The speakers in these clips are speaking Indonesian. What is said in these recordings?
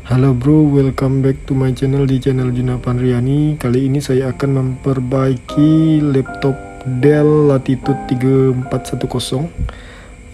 Halo bro, welcome back to my channel di channel Juna Panriani. Kali ini saya akan memperbaiki laptop Dell Latitude 3410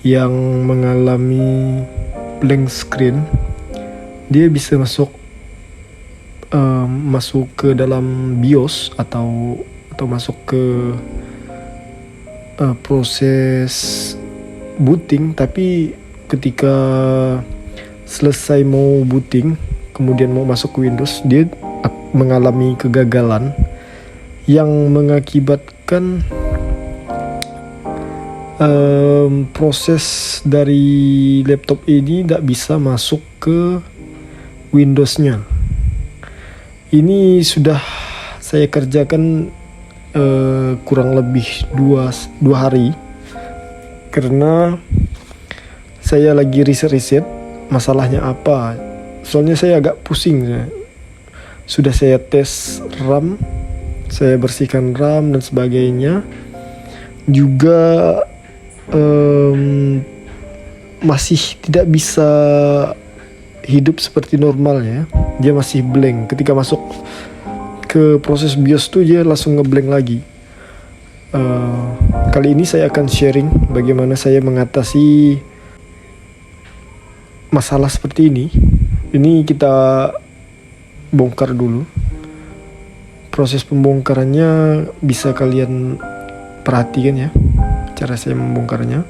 yang mengalami blank screen. Dia bisa masuk ke dalam BIOS atau masuk ke proses booting, tapi ketika selesai mau booting kemudian mau masuk ke Windows, dia mengalami kegagalan yang mengakibatkan proses dari laptop ini tidak bisa masuk ke Windows-nya. Ini sudah saya kerjakan kurang lebih dua hari, karena saya lagi riset masalahnya apa. Soalnya saya agak pusing. Sudah saya tes RAM, saya bersihkan RAM dan sebagainya, juga masih tidak bisa hidup seperti normalnya. Dia masih blank. Ketika masuk ke proses BIOS tuh dia langsung ngeblank lagi. Kali ini saya akan sharing bagaimana saya mengatasi masalah seperti ini. Ini kita bongkar dulu. Proses pembongkarannya bisa kalian perhatikan ya, cara saya membongkarnya.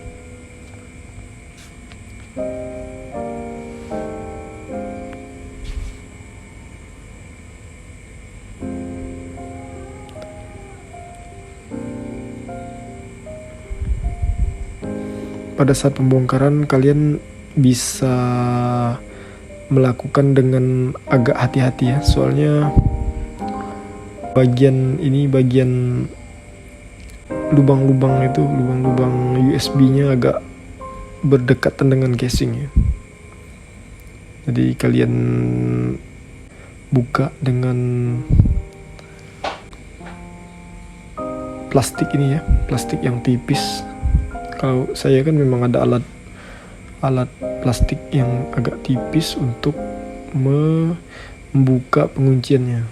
Pada saat pembongkaran kalian bisa melakukan dengan agak hati-hati ya, soalnya bagian lubang-lubang USB-nya agak berdekatan dengan casing ya. Jadi kalian buka dengan plastik ini ya, plastik yang tipis. Kalau saya kan memang ada alat plastik yang agak tipis untuk membuka pengunciannya.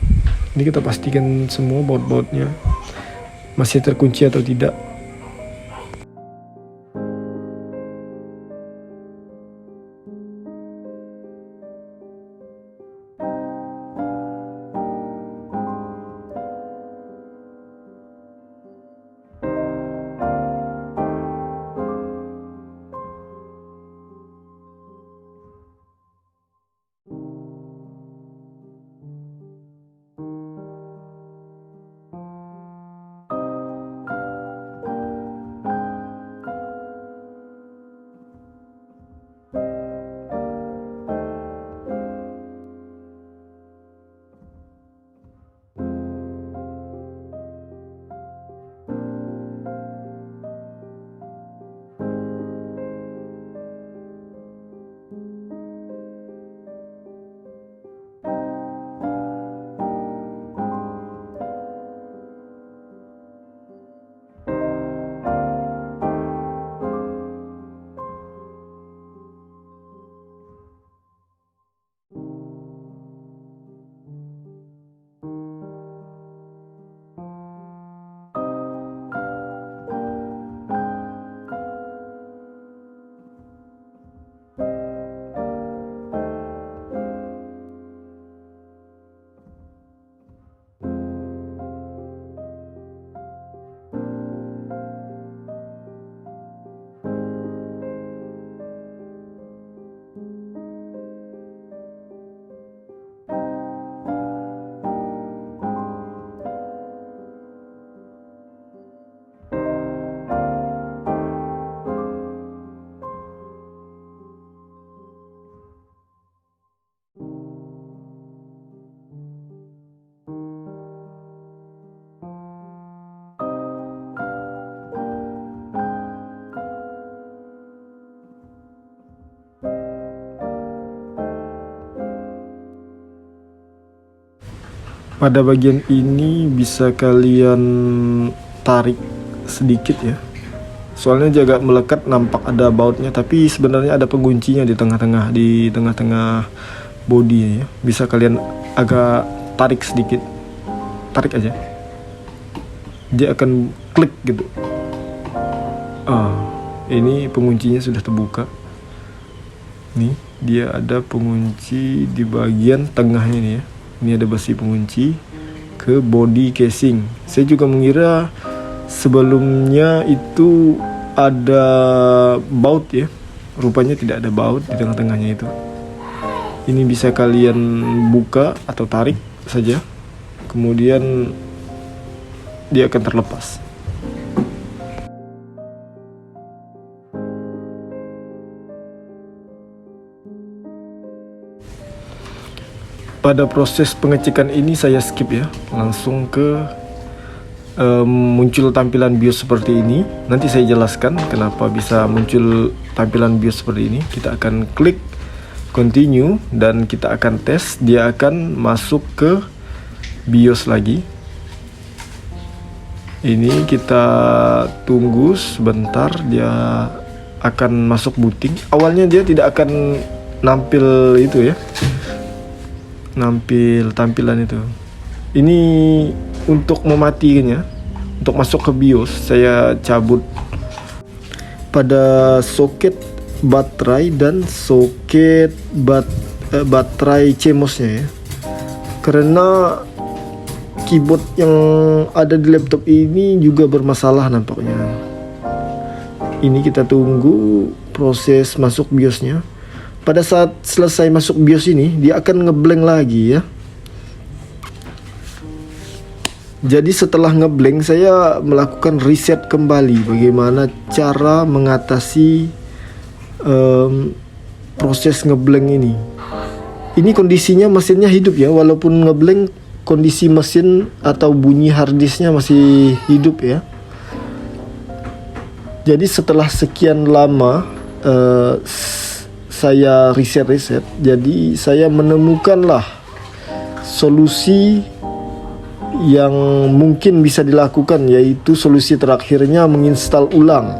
Ini kita pastikan semua baut-bautnya masih terkunci atau tidak. Pada bagian ini bisa kalian tarik sedikit ya, soalnya jaga melekat nampak ada bautnya, tapi sebenarnya ada penguncinya di tengah-tengah bodinya ya. Bisa kalian agak tarik sedikit, tarik aja, dia akan klik gitu. Ini penguncinya sudah terbuka. Nih, dia ada pengunci di bagian tengahnya nih ya. Ini ada besi pengunci ke body casing. Saya juga mengira sebelumnya itu ada baut ya. Rupanya tidak ada baut di tengah-tengahnya itu. Ini bisa kalian buka atau tarik saja. Kemudian dia akan terlepas. Pada proses pengecekan ini saya skip ya, langsung ke muncul tampilan BIOS seperti ini. Nanti saya jelaskan kenapa bisa muncul tampilan BIOS seperti ini. Kita akan klik continue dan kita akan tes. Dia akan masuk ke BIOS lagi. Ini kita tunggu sebentar, dia akan masuk booting. Awalnya dia tidak akan nampil itu ya, nampil tampilan itu. Ini untuk mematikannya, untuk masuk ke BIOS, saya cabut pada soket baterai dan soket baterai CMOS-nya ya. Karena keyboard yang ada di laptop ini juga bermasalah nampaknya. Ini kita tunggu proses masuk BIOS-nya. Pada saat selesai masuk BIOS ini, dia akan ngeblank lagi ya. Jadi setelah ngeblank, saya melakukan reset kembali bagaimana cara mengatasi proses ngeblank ini. Ini kondisinya mesinnya hidup ya, walaupun ngeblank, kondisi mesin atau bunyi harddisknya masih hidup ya. Jadi setelah sekian lama saya reset, jadi saya menemukanlah solusi yang mungkin bisa dilakukan, yaitu solusi terakhirnya menginstal ulang.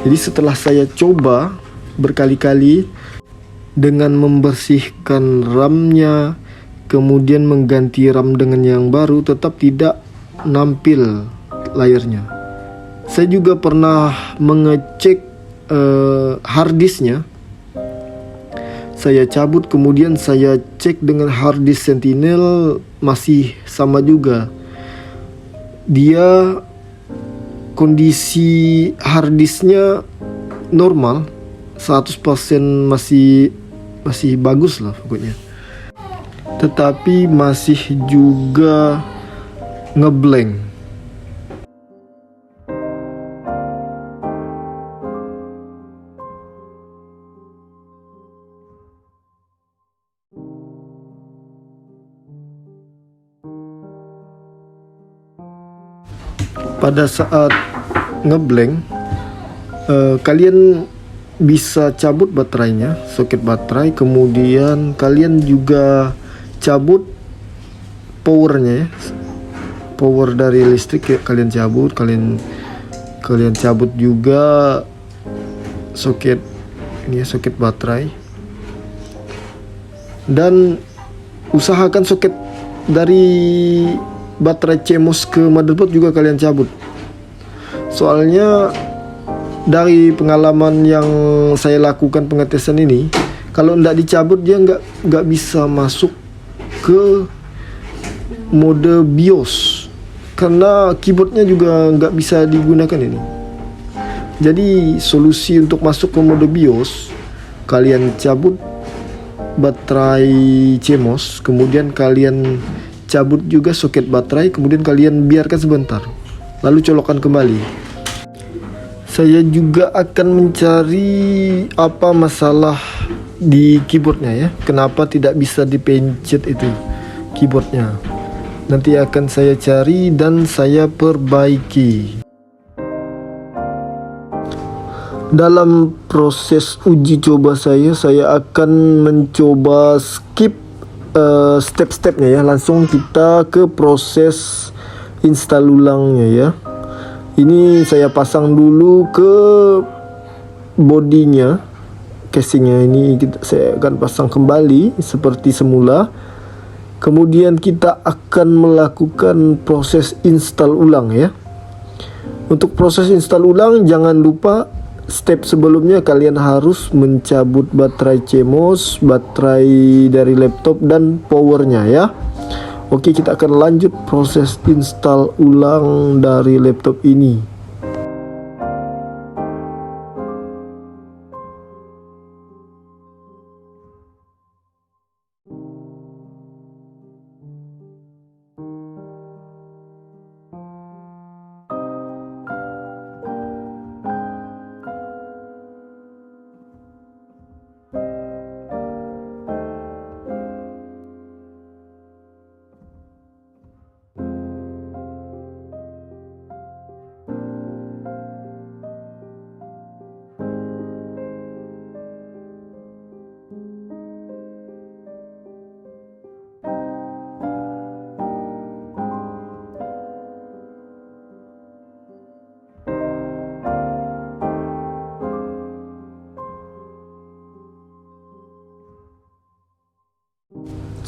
Jadi setelah saya coba berkali-kali dengan membersihkan RAM-nya, kemudian mengganti RAM dengan yang baru, tetap tidak nampil layarnya. Saya juga pernah mengecek harddisknya. Saya cabut, kemudian saya cek dengan harddisk Sentinel, masih sama juga. Dia kondisi harddisknya normal, 100% masih bagus lah pokoknya. Tetapi masih juga ngeblank. Pada saat ngeblank, kalian bisa cabut baterainya, soket baterai, kemudian kalian juga cabut powernya ya, power dari listrik ya, kalian cabut, kalian cabut juga soket ini ya, soket baterai, dan usahakan soket dari baterai CMOS ke motherboard juga kalian cabut. Soalnya dari pengalaman yang saya lakukan pengetesan ini, kalau tidak dicabut dia nggak bisa masuk ke mode BIOS, karena keyboardnya juga nggak bisa digunakan ini. Jadi solusi untuk masuk ke mode BIOS, kalian cabut baterai CMOS, kemudian kalian cabut juga soket baterai, kemudian kalian biarkan sebentar, lalu colokkan kembali. Saya juga akan mencari apa masalah di keyboardnya ya, kenapa tidak bisa dipencet itu keyboardnya. Nanti akan saya cari dan saya perbaiki. Dalam proses uji coba saya akan mencoba skip step-stepnya ya, langsung kita ke proses install ulangnya ya. Ini saya pasang dulu ke bodinya, casingnya ini saya akan pasang kembali seperti semula. Kemudian kita akan melakukan proses install ulang ya. Untuk proses install ulang, jangan lupa step sebelumnya kalian harus mencabut baterai CMOS, baterai dari laptop dan powernya ya. Oke, kita akan lanjut proses install ulang dari laptop ini.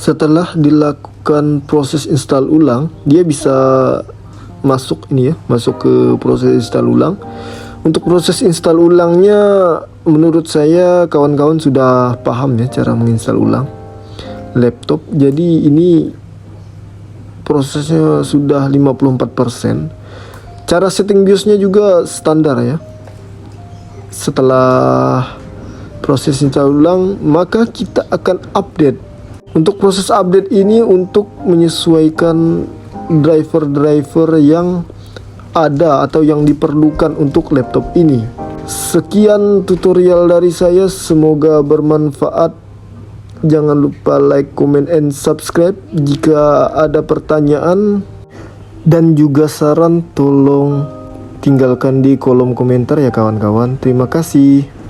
Setelah dilakukan proses install ulang, dia bisa masuk ini ya, masuk ke proses install ulang. Untuk proses install ulangnya, menurut saya kawan-kawan sudah paham ya cara menginstal ulang laptop. Jadi ini prosesnya sudah 54%. Cara setting BIOSnya juga standar ya. Setelah proses install ulang, maka kita akan update. Untuk proses update ini untuk menyesuaikan driver-driver yang ada atau yang diperlukan untuk laptop ini. Sekian tutorial dari saya, semoga bermanfaat. Jangan lupa like, comment, and subscribe. Jika ada pertanyaan dan juga saran, tolong tinggalkan di kolom komentar ya kawan-kawan. Terima kasih.